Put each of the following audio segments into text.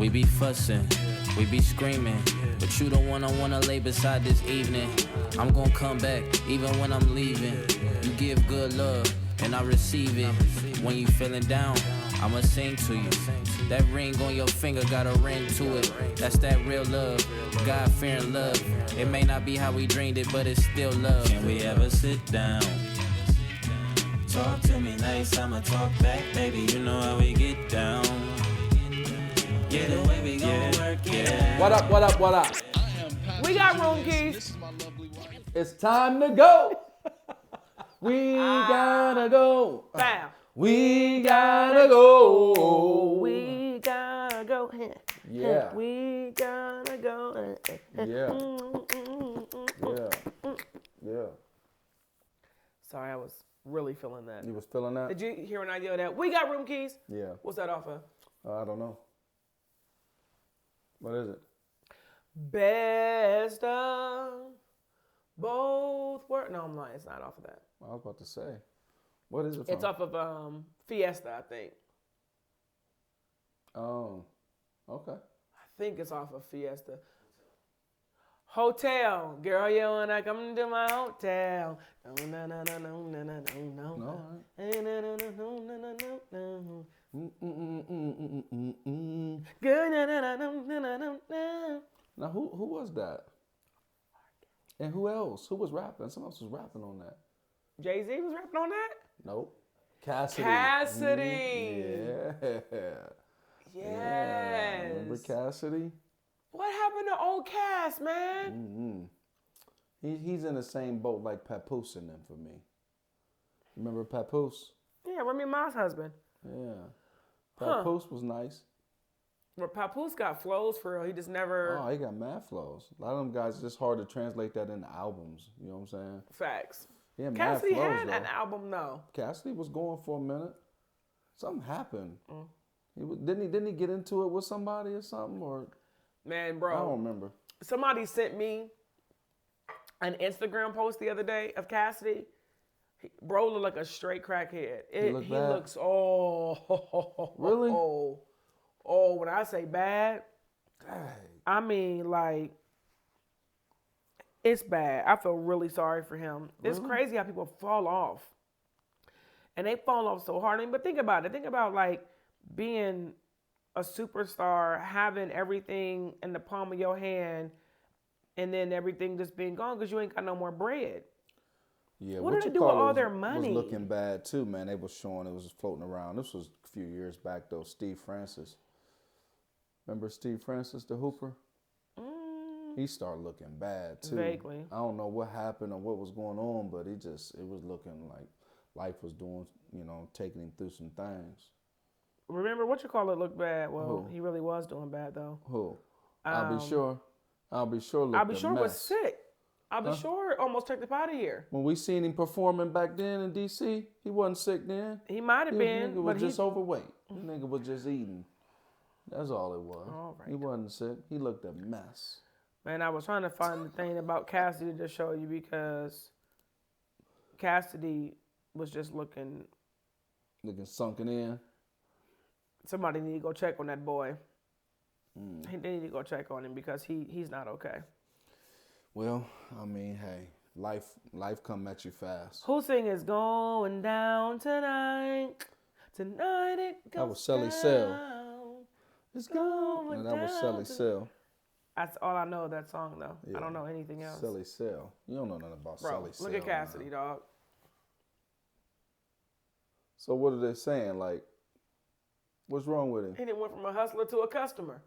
We be fussing, we be screaming, but you the one I wanna lay beside this evening. I'm gonna come back, even when I'm leaving. You give good love, and I receive it. When you feeling down, I'ma sing to you. That ring on your finger got a ring to it. That's that real love, God-fearing love. It may not be how we dreamed it, but it's still love. Can we ever sit down? Talk to me nice, I'ma talk back, baby. You know how we get down. Yeah, the way we gon' work, yeah. What up, what up, what up? We got room keys. It's time to go. We gotta go. Bam. We gotta go. We gotta go. Yeah. We gotta go. Yeah. Yeah. Yeah. Sorry, I was really feeling that. You was feeling that? Did you hear an idea of that? We got room keys. Yeah. What's that off of? I don't know. What is it? Best of both worlds. No, I'm lying. It's not off of that. I was about to say. What is it from? It's off of Fiesta, I think. Oh, okay. I think it's off of Fiesta. Hotel, girl, you wanna come to my hotel? No, no, no, no, no, no, no, no, no. Girl, no, no, no, no, no, no, no. Now, who was that? And who else? Who was rapping? Someone else was rapping on that. Jay-Z was rapping on that? Nope. Cassidy. Cassidy. Yeah. Yes. Yeah. Remember Cassidy? What happened to old Cass, man? He's in the same boat like Papoose and them for me. Remember Papoose? Yeah, Remy Ma's husband. Yeah. Papoose was nice. Well, Papoose got flows for real. He just never... Oh, he got mad flows. A lot of them guys, it's just hard to translate that into albums. You know what I'm saying? Facts. Yeah, mad Cassidy flows, had though. an album, though. Cassidy was going for a minute. Something happened. Didn't he get into it with somebody or something? Or Man, bro. I don't remember. Somebody sent me an Instagram post the other day of Cassidy. Bro looked like a straight crackhead. He bad? looks, Really? Oh, when I say bad, Dang. I mean, like, it's bad. I feel really sorry for him. It's crazy how people fall off. And they fall off so hard. But think about it. Think about, like, being a superstar, having everything in the palm of your hand, and then everything just being gone because you ain't got no more bread. Yeah, What did they do with all their money? Was looking bad too, man. They was showing it was floating around. This was a few years back though. Steve Francis. Remember Steve Francis, the Hooper? He started looking bad too. Vaguely. I don't know what happened or what was going on, but it was looking like life was doing, taking him through some things. Remember, what you call it looked bad? Well, he really was doing bad, though. Who? I'll be sure. I'll be sure was sick. I'll be sure almost took the out of here. When we seen him performing back then in D.C., he wasn't sick then. He might have been, Nigga was just overweight. The nigga was just eating. That's all it was. All right. He wasn't sick. He looked a mess. Man, I was trying to find the thing about Cassidy to show you because Cassidy was just looking sunken in. Somebody need to go check on that boy. They need to go check on him because he's not okay. Well, I mean, hey, life come at you fast. Who sing is going down tonight? Tonight it goes That was Sally down. Sell. It's going that was Sally Sell. That's all I know of that song, though. Yeah. I don't know anything else. Sally Sell. You don't know nothing about Bro, Sally Sell. look at Cassidy, dog. So what are they saying? Like, what's wrong with him? He done went from a hustler to a customer.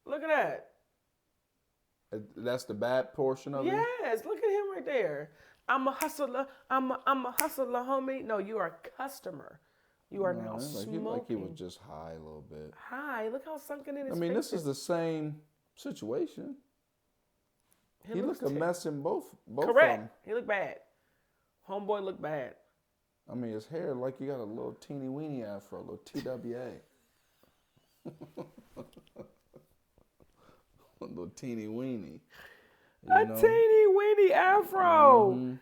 Look at that. That's the bad portion of it? Yes, look at him right there. I'm a hustler. I'm a hustler, homie. No, you are a customer. You are now smoking. Like he was just high a little bit. High. Look how sunken in his face. I mean, this is the same situation. He looked a mess in both Correct. of them. He looked bad. Homeboy looked bad. I mean, his hair like you got a little teeny weeny afro, a little TWA. A little teeny weeny. Teeny weeny afro.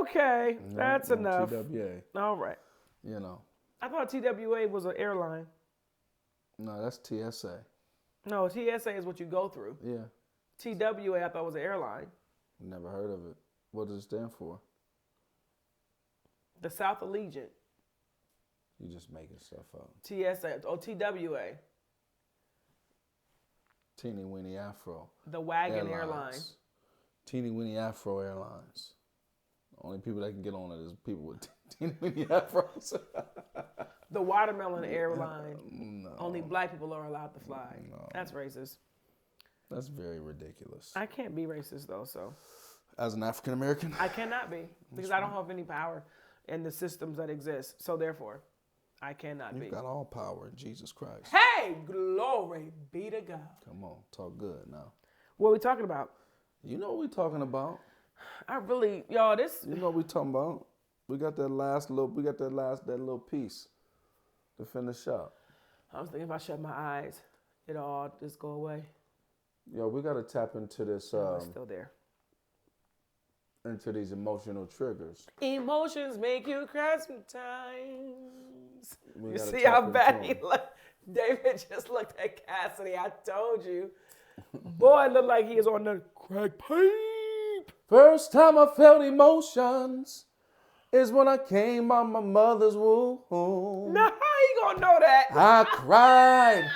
Okay, that's enough. TWA. All right. You know. I thought TWA was an airline. No, that's TSA. No, TSA is what you go through. Yeah. TWA, I thought was an airline. Never heard of it. What does it stand for? The South Allegiant. You just making stuff up. TSA. Oh, TWA. Teeny Weeny Afro. The Wagon Airline. Teeny Weeny Afro Airlines. Only people that can get on it is people with teeny weeny afros. The Watermelon Airline. No. Only black people are allowed to fly. No. That's racist. That's very ridiculous. I can't be racist though, so. As an African American? I cannot be because I don't have any power in the systems that exist. So therefore, I cannot be. You've got all power in Jesus Christ. Hey, glory be to God. Come on, talk good now. What are we talking about? You know what we talking about. This. You know what we talking about. We got that little piece to finish up. I was thinking if I shut my eyes, it'll all just go away. Yo, we got to tap into this. It's still there. Into these emotional triggers. Emotions make you cry sometimes. You see tap how into bad he them. looked? David just looked at Cassidy. I told you. Boy, it looked like he is on the crack pipe. First time I felt emotions is when I came out my mother's womb. Now, how you gonna know that? I cried,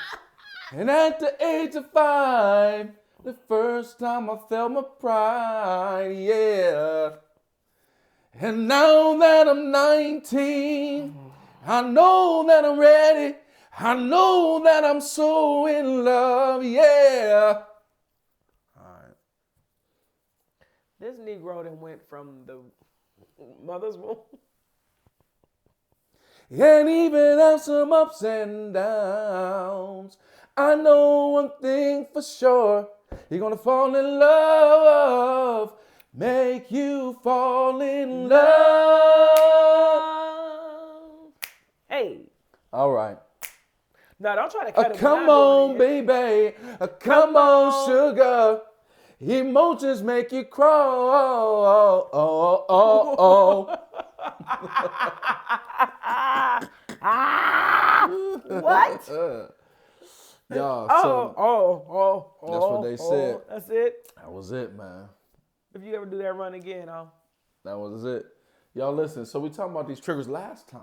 and at the age of 5, the first time I felt my pride, yeah. And now that I'm 19, I know that I'm ready. I know that I'm so in love, yeah. All right. This Negro that went from the mother's womb. And even have some ups and downs. I know one thing for sure. You're gonna fall in love. Make you fall in love. Hey. All right. No, don't try to cut it. Come on, baby. Come on, sugar. Emotions make you cry. What? Y'all, That's what they said. That's it. That was it, man. If you ever do that run again, That was it. Y'all listen, so we talking about these triggers last time.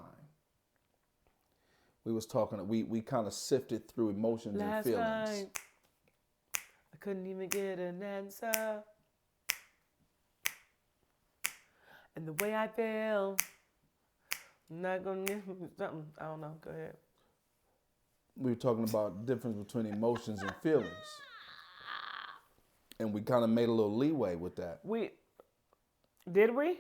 We was talking, we kind of sifted through emotions and feelings. Night, I couldn't even get an answer. And the way I feel, I'm not gonna give something. I don't know. Go ahead. We were talking about the difference between emotions and feelings. And we kind of made a little leeway with that. Did we?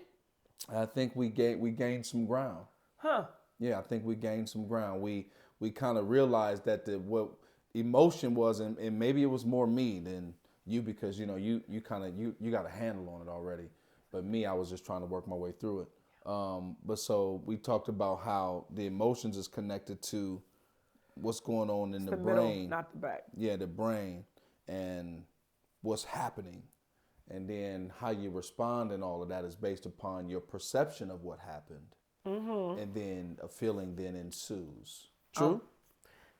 I think we gained some ground. Huh. Yeah, I think we gained some ground. We kind of realized that what emotion was, and maybe it was more me than you, because you got a handle on it already. But me, I was just trying to work my way through it. But so we talked about how the emotions is connected to what's going on in the brain, middle, not the back. Yeah, the brain, and what's happening, and then how you respond, and all of that is based upon your perception of what happened. Mm-hmm. And then a feeling then ensues. True?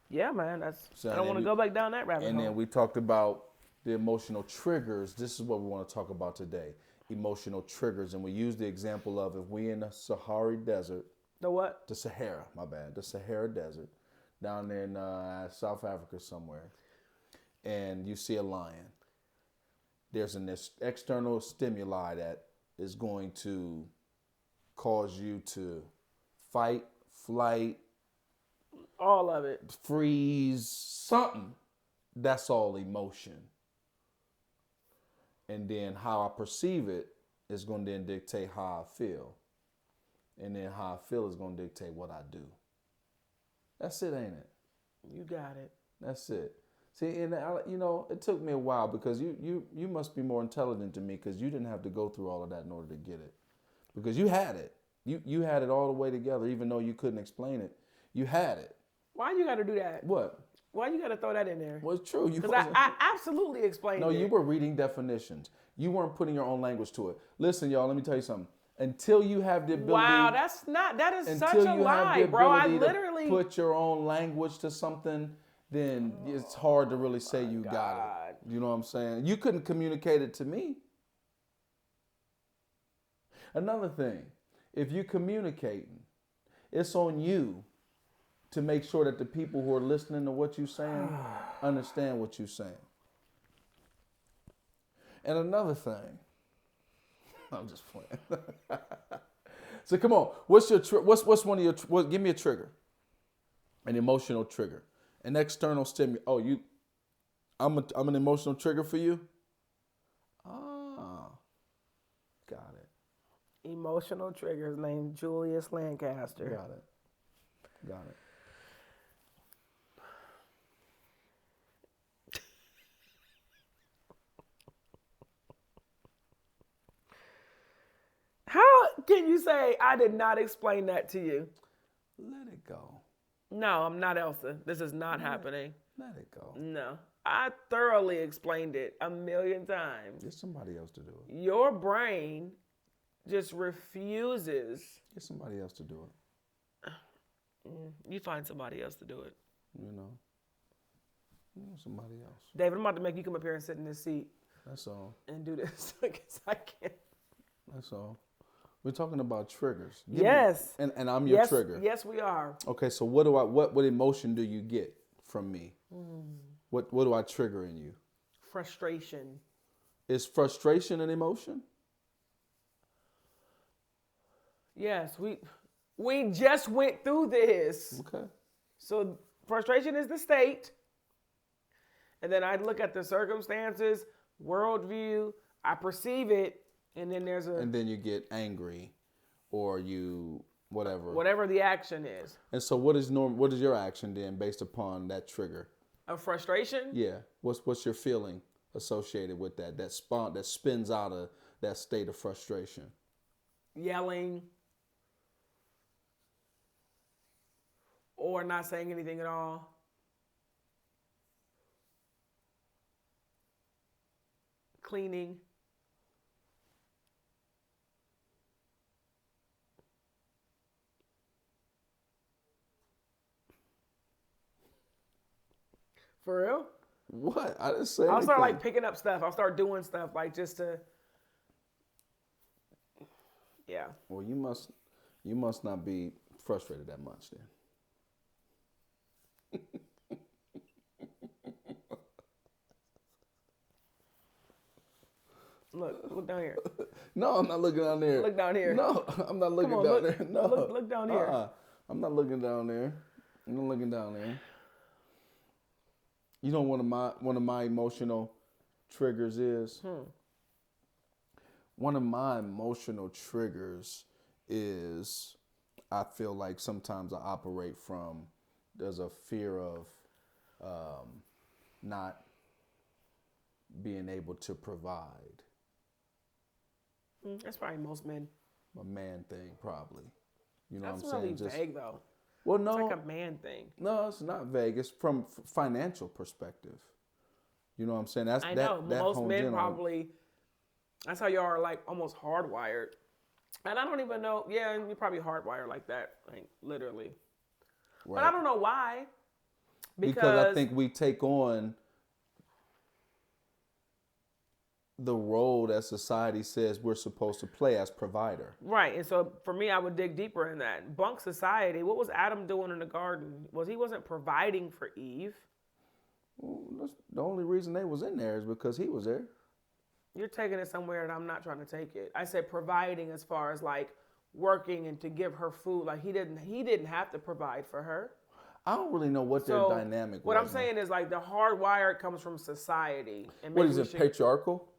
Yeah, man. I So don't want to go back down that rabbit hole. And then we talked about the emotional triggers. This is what we want to talk about today. Emotional triggers. And we use the example of if we in the Sahara Desert. The what? The Sahara, my bad. The Sahara Desert. Down there in South Africa somewhere. And you see a lion. There's an external stimuli that is going to cause you to fight, flight, all of it, freeze, something. That's all emotion. And then how I perceive it is going to then dictate how I feel. And then how I feel is going to dictate what I do. That's it, ain't it? You got it. That's it. See, and it took me a while, because you must be more intelligent than me, because you didn't have to go through all of that in order to get it. Because you had it. You had it all the way together, even though you couldn't explain it. You had it. Why you got to do that? What? Why you got to throw that in there? Well, it's true. Because I absolutely explained it. No, you were reading definitions. You weren't putting your own language to it. Listen, y'all, let me tell you something. Until you have the ability... Wow, that is such a lie, bro. I literally... put your own language to something, then it's hard to really say you got it. You know what I'm saying? You couldn't communicate it to me. Another thing, if you're communicating, it's on you to make sure that the people who are listening to what you're saying understand what you're saying. And another thing, I'm just playing. So come on, what's one of your? Give me a trigger, an emotional trigger, an external stimulus. Oh, I'm an emotional trigger for you. Ah, got it. Emotional triggers named Julius Lancaster. Got it. How can you say I did not explain that to you? Let it go. No, I'm not Elsa. This is not happening. Let it go. No. I thoroughly explained it 1,000,000 times. Get somebody else to do it. Your brain just refuses. Get somebody else to do it. You find somebody else to do it. You know somebody else. David, I'm about to make you come up here and sit in this seat. That's all. And do this because I can't. That's all. We're talking about triggers. Yes. And I'm your trigger. Yes, we are. Okay, so what emotion do you get from me? What do I trigger in you? Frustration. Is frustration an emotion? Yes, we just went through this. Okay. So frustration is the state. And then I look at the circumstances, worldview, I perceive it, and then and then you get angry, or you whatever the action is. And so what is your action then based upon that trigger? Of frustration? Yeah. What's your feeling associated with that spins out of that state of frustration? Yelling. Or not saying anything at all. Cleaning. For real? What? I didn't say I'll start anything. like picking up stuff. I'll start doing stuff like just to. Yeah. Well, you must not be frustrated that much then. Look down here. No, I'm not looking down there. Look down here. No, I'm not looking down there. No. Look down here. I'm not looking down there. I'm not looking down there. You know one of my emotional triggers is? One of my emotional triggers is I feel like sometimes I operate from there's a fear of not being able to provide. That's probably most men. A man thing, probably. You know That's what I'm really saying? vague, though. Well, no. It's like a man thing. No, it's not vague. It's from financial perspective. You know what I'm saying? I know. Most men probably, that's how y'all are like almost hardwired. And I don't even know. Yeah, you're probably hardwired like that, like literally. Right. But I don't know why. Because I think we take on the role that society says we're supposed to play as provider. Right. And so for me, I would dig deeper in that. Bunk society, what was Adam doing in the garden? He wasn't providing for Eve. Well, that's the only reason they was in there is because he was there. You're taking it somewhere that I'm not trying to take it. I said providing as far as like working and to give her food. Like he didn't have to provide for her. I don't really know what their dynamic was. What I'm saying is like the hardwired comes from society. And what is it, patriarchal?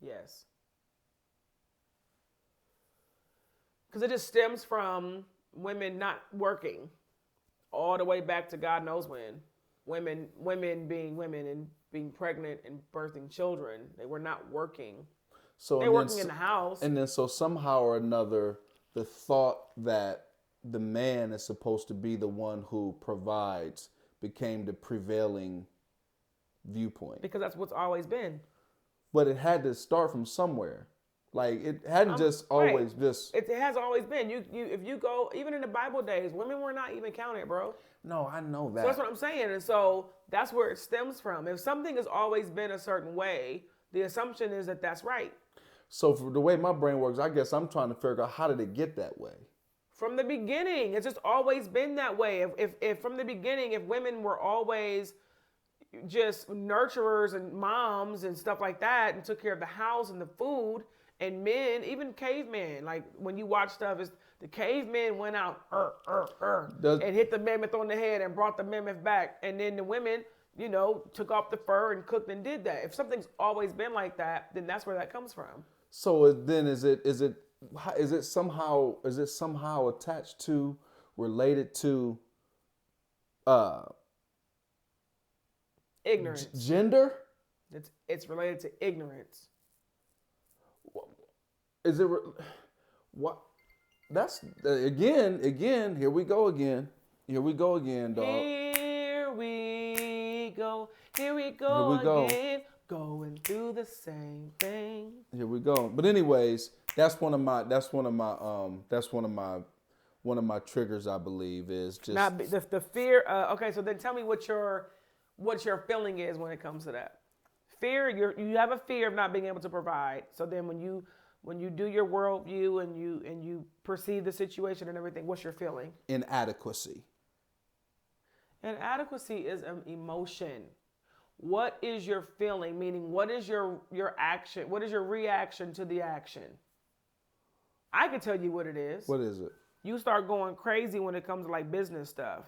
Yes. Because it just stems from women not working all the way back to God knows when. Women being women and being pregnant and birthing children. They were not working. So they were working in the house. And then so somehow or another, the thought that the man is supposed to be the one who provides became the prevailing viewpoint. Because that's what's always been. But it had to start from somewhere. Like it hadn't just always just. It has always been. You if you go even in the Bible days, women were not even counted, bro. No, I know that. So that's what I'm saying, and so that's where it stems from. If something has always been a certain way, the assumption is that that's right. So for the way my brain works, I guess I'm trying to figure out how did it get that way. From the beginning, it's just always been that way. If from the beginning, if women were always just nurturers and moms and stuff like that, and took care of the house and the food, and men, even cavemen, like when you watch stuff, it's the cavemen went out and hit the mammoth on the head and brought the mammoth back, and then the women, you know, took off the fur and cooked and did that. If something's always been like that, then that's where that comes from. So then is it somehow attached to, related to Ignorance. Gender? It's related to ignorance. Is it what? That's again. Here we go again. Here we go again, dog. Here we go. Here we go again. Going through the same thing. Here we go. But anyways, that's one of my triggers. I believe is just not the fear. Okay, so then tell me what your feeling is when it comes to that. Fear. You have a fear of not being able to provide. So then when you do your worldview and you perceive the situation and everything, what's your feeling? Inadequacy. Inadequacy is an emotion. What is your feeling? Meaning, what is your action? What is your reaction to the action? I can tell you what it is. What is it? You start going crazy when it comes to like business stuff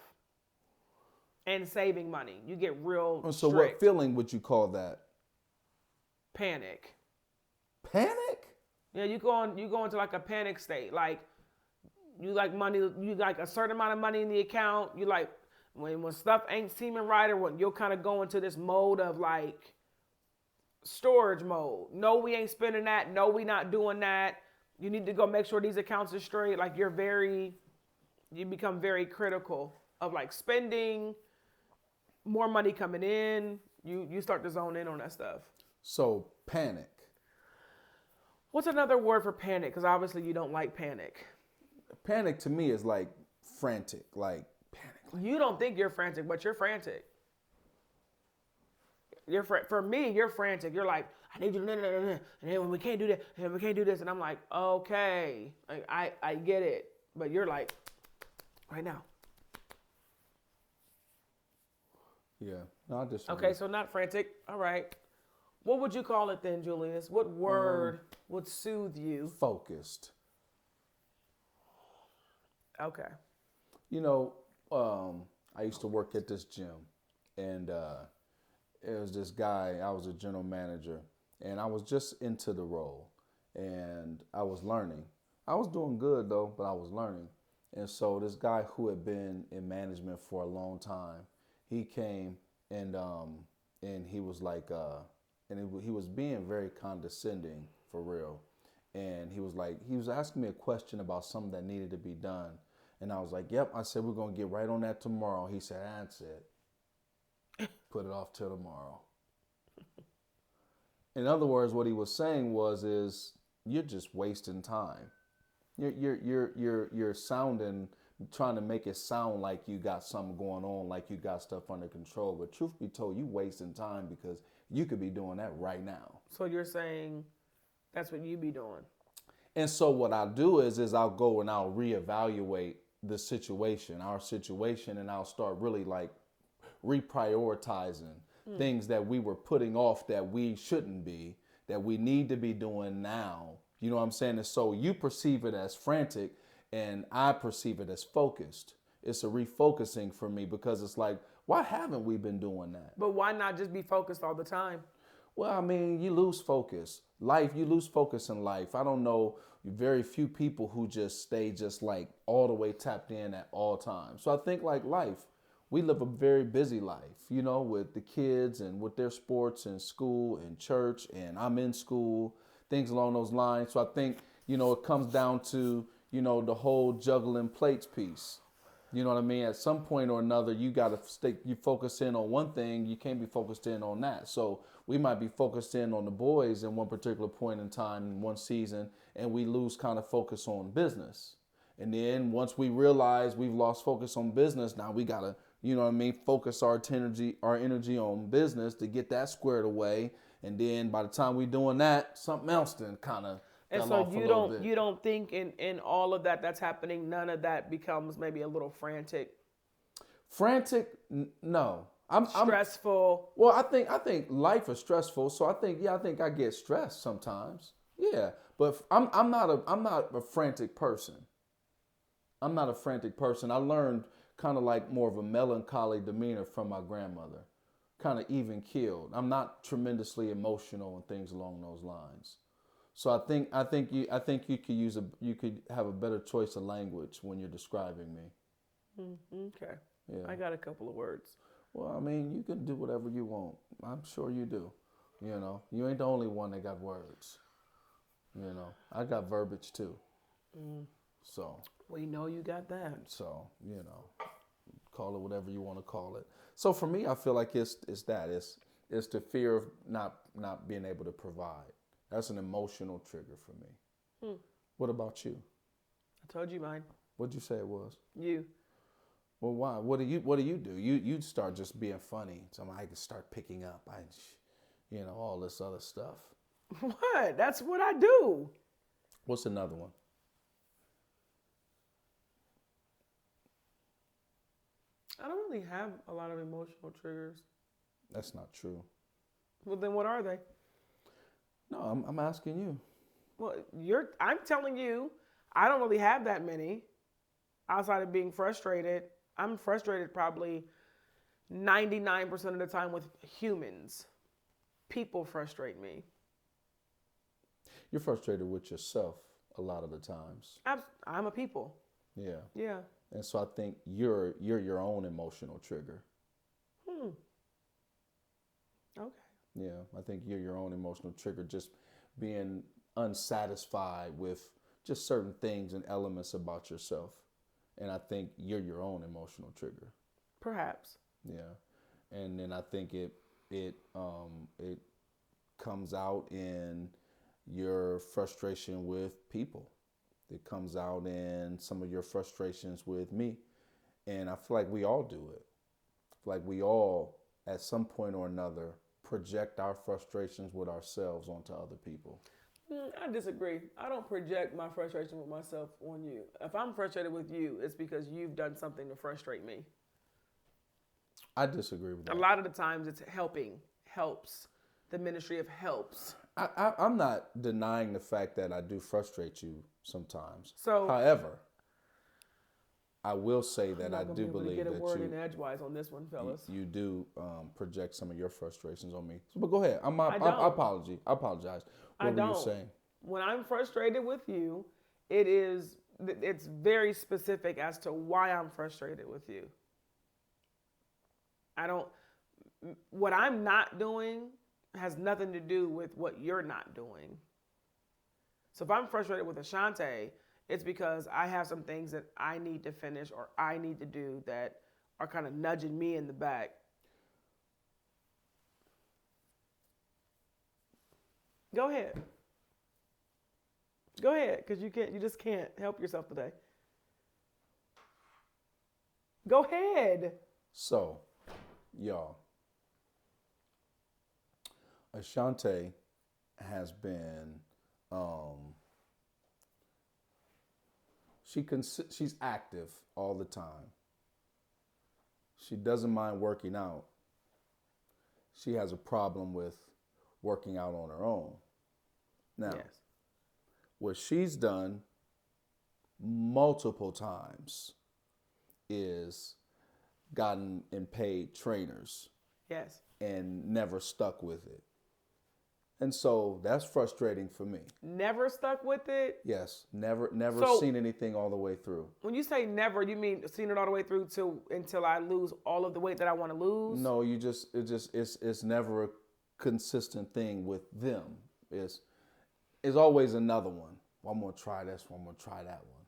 and saving money. You get real So strict. What feeling would you call that? Panic. Panic? Yeah, you go into like a panic state. Like you like money, you like a certain amount of money in the account. You like when stuff ain't seeming right, or when you'll kind of go into this mode of like storage mode. No, we ain't spending that. No, we not doing that. You need to go make sure these accounts are straight. Like you become very critical of like spending, more money coming in. You start to zone in on that stuff. So panic. What's another word for panic? Because obviously you don't like panic. Panic to me is like frantic, like panic. You don't think you're frantic, but you're frantic. For me, you're frantic. You're like, I need you to, and then we can't do that, and we can't do this, and I'm like, okay, like, I get it, but you're like, right now. Yeah, no, I just. Okay, so not frantic. All right. What would you call it then, Julius? What word would soothe you? Focused. Okay. You know, I used to work at this gym, and it was this guy. I was a general manager, and I was just into the role, and I was learning. I was doing good though, but I was learning. And so this guy who had been in management for a long time, he came and he was like, he was being very condescending for real. And he was asking me a question about something that needed to be done. And I was like, yep. I said, we're going to get right on that tomorrow. He said, that's it. Put it off till tomorrow. In other words, what he was saying is you're just wasting time. You're sounding, trying to make it sound like you got something going on, like you got stuff under control. But truth be told, you wasting time because you could be doing that right now. So you're saying that's what you be doing. And so what I'll do is I'll go and I'll reevaluate the situation, our situation, and I'll start really like reprioritizing things that we were putting off that we shouldn't be, that we need to be doing now. You know what I'm saying? And so you perceive it as frantic and I perceive it as focused. It's a refocusing for me because it's like, why haven't we been doing that? But why not just be focused all the time? Well, I mean, you lose focus. You lose focus in life. I don't know very few people who just stay just like all the way tapped in at all times. So I think like life, we live a very busy life, you know, with the kids and with their sports and school and church, and I'm in school, things along those lines. So I think, you know, it comes down to, you know, the whole juggling plates piece. You know what I mean? At some point or another, you got to you focus in on one thing. You can't be focused in on that. So we might be focused in on the boys in one particular point in time, one season, and we lose kind of focus on business. And then once we realize we've lost focus on business, now we got to, you know what I mean, focus our energy on business to get that squared away. And then by the time we're doing that, something else then kind of And fell so off a little bit. you don't think in all of that's happening, none of that becomes maybe a little frantic, No. I'm stressful. well, I think life is stressful, so I think I get stressed sometimes. Yeah, but I'm not a frantic person. I'm not a frantic person. I learned kind of like more of a melancholy demeanor from my grandmother, kind of even keeled. I'm not tremendously emotional and things along those lines. So I think you could have a better choice of language when you're describing me. Okay. Yeah. I got a couple of words. Well, I mean, you can do whatever you want. I'm sure you do. You know, you ain't the only one that got words. You know, I got verbiage too. So. We know you got that. So, you know, call it whatever you want to call it. So for me, I feel like it's the fear of not being able to provide. That's an emotional trigger for me. What about you? I told you mine. What'd you say it was? You. Well, why? What do you do? You start just being funny. So I can start picking up. All this other stuff. What? That's what I do. What's another one? I don't really have a lot of emotional triggers. That's not true. Well, then what are they? No, I'm asking you. Well, I'm telling you, I don't really have that many. Outside of being frustrated, I'm frustrated probably 99% of the time with humans. People frustrate me. You're frustrated with yourself a lot of the times. I'm a people. Yeah. Yeah. And so I think you're your own emotional trigger. Okay. Yeah, I think you're your own emotional trigger, just being unsatisfied with just certain things and elements about yourself. And I think you're your own emotional trigger. Perhaps. Yeah. And then I think it comes out in your frustration with people. It comes out in some of your frustrations with me. And I feel like we all do it. I feel like we all, at some point or another, project our frustrations with ourselves onto other people. I disagree. I don't project my frustration with myself on you. If I'm frustrated with you, it's because you've done something to frustrate me. I disagree with that. A lot of the times it's helps. The ministry of helps. I'm not denying the fact that I do frustrate you sometimes. So, however, I will say that I do believe that get a word in edgewise on this one, fellas. You do project some of your frustrations on me. So, but go ahead. I apologize. What were you saying? When I'm frustrated with you, it's very specific as to why I'm frustrated with you. What I'm not doing has nothing to do with what you're not doing. So if I'm frustrated with Ashante, it's because I have some things that I need to finish or I need to do that are kind of nudging me in the back. Go ahead, because you just can't help yourself today. Go ahead. So, y'all, Ashante has been, she's active all the time. She doesn't mind working out. She has a problem with working out on her own. Now, Yes. What she's done multiple times is gotten and paid trainers. Yes. And never stuck with it. And so that's frustrating for me. Never stuck with it? Yes, never So, seen anything all the way through. When you say never, you mean seen it all the way through until I lose all of the weight that I want to lose? No, it's never a consistent thing with them. It's always another one. Well, I'm gonna try this one, I'm gonna try that one.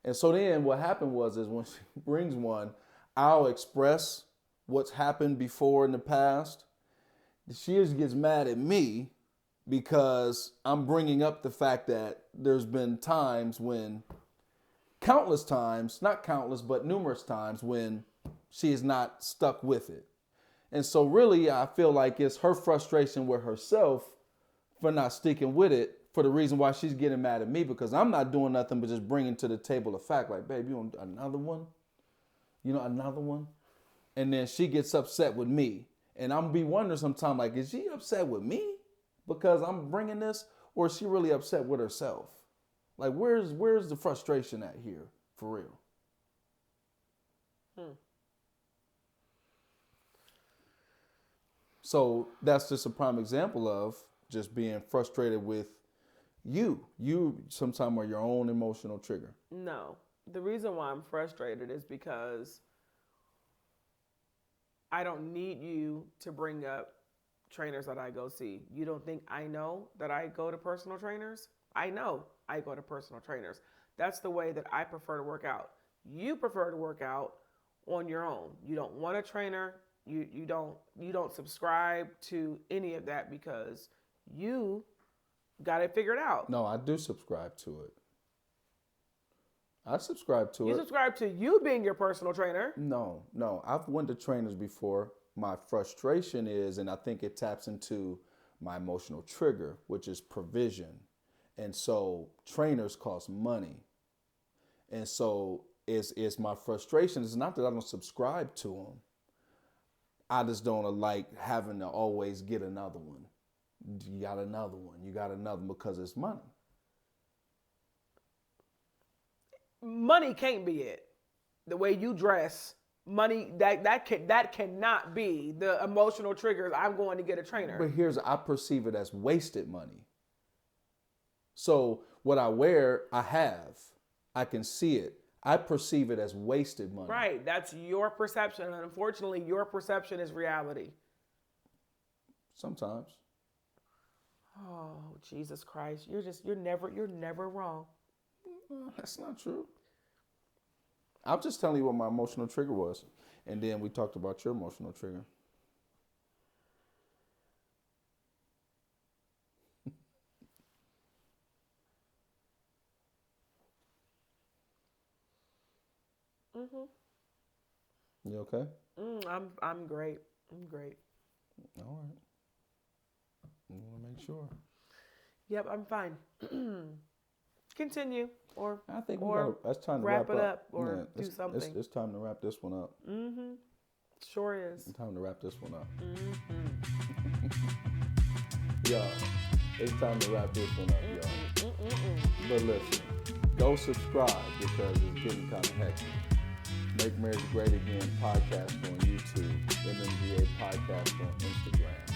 And so then what happened was is when she brings one, I'll express what's happened before in the past. She just gets mad at me because I'm bringing up the fact that there's been times when, countless times, not countless, but numerous times when she is not stuck with it. And so really, I feel like it's her frustration with herself for not sticking with it, for the reason why she's getting mad at me, because I'm not doing nothing but just bringing to the table a fact like, babe, you want another one? You know, another one? And then she gets upset with me. And I'm be wondering sometimes, like, is she upset with me because I'm bringing this, or is she really upset with herself? Like, where's the frustration at here, for real? So that's just a prime example of just being frustrated with you. You sometimes are your own emotional trigger. No. The reason why I'm frustrated is because I don't need you to bring up trainers that I go see. You don't think I know that I go to personal trainers? I know I go to personal trainers. That's the way that I prefer to work out. You prefer to work out on your own. You don't want a trainer. You don't subscribe to any of that because you got it figured out. No, I do subscribe to it. I subscribe to it. You subscribe to you being your personal trainer. No. I've went to trainers before. My frustration is, and I think it taps into my emotional trigger, which is provision. And so trainers cost money. And so it's my frustration. It's not that I don't subscribe to them. I just don't like having to always get another one. You got another one. You got another one because it's money. Money can't be it. The way you dress, money that cannot be the emotional triggers. I'm going to get a trainer. But I perceive it as wasted money. So what I wear, I can see it. I perceive it as wasted money. Right. That's your perception. And unfortunately, your perception is reality. Sometimes. Oh, Jesus Christ. You're never wrong. That's not true. I'm just telling you what my emotional trigger was. And then we talked about your emotional trigger. You okay? I'm great. I'm great. All right. I want to make sure. Yep, I'm fine. Continue, or I think it's time to wrap it up, or do something. It's time to wrap this one up. Sure is. It's time to wrap this one up. Y'all, it's time to wrap this one up, y'all. But listen, go subscribe because it's getting kind of hectic. Make Marriage Great Again podcast on YouTube, MMGA podcast on Instagram,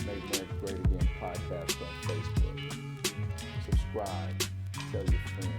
Make Marriage Great Again podcast on Facebook. Subscribe, tell your friends.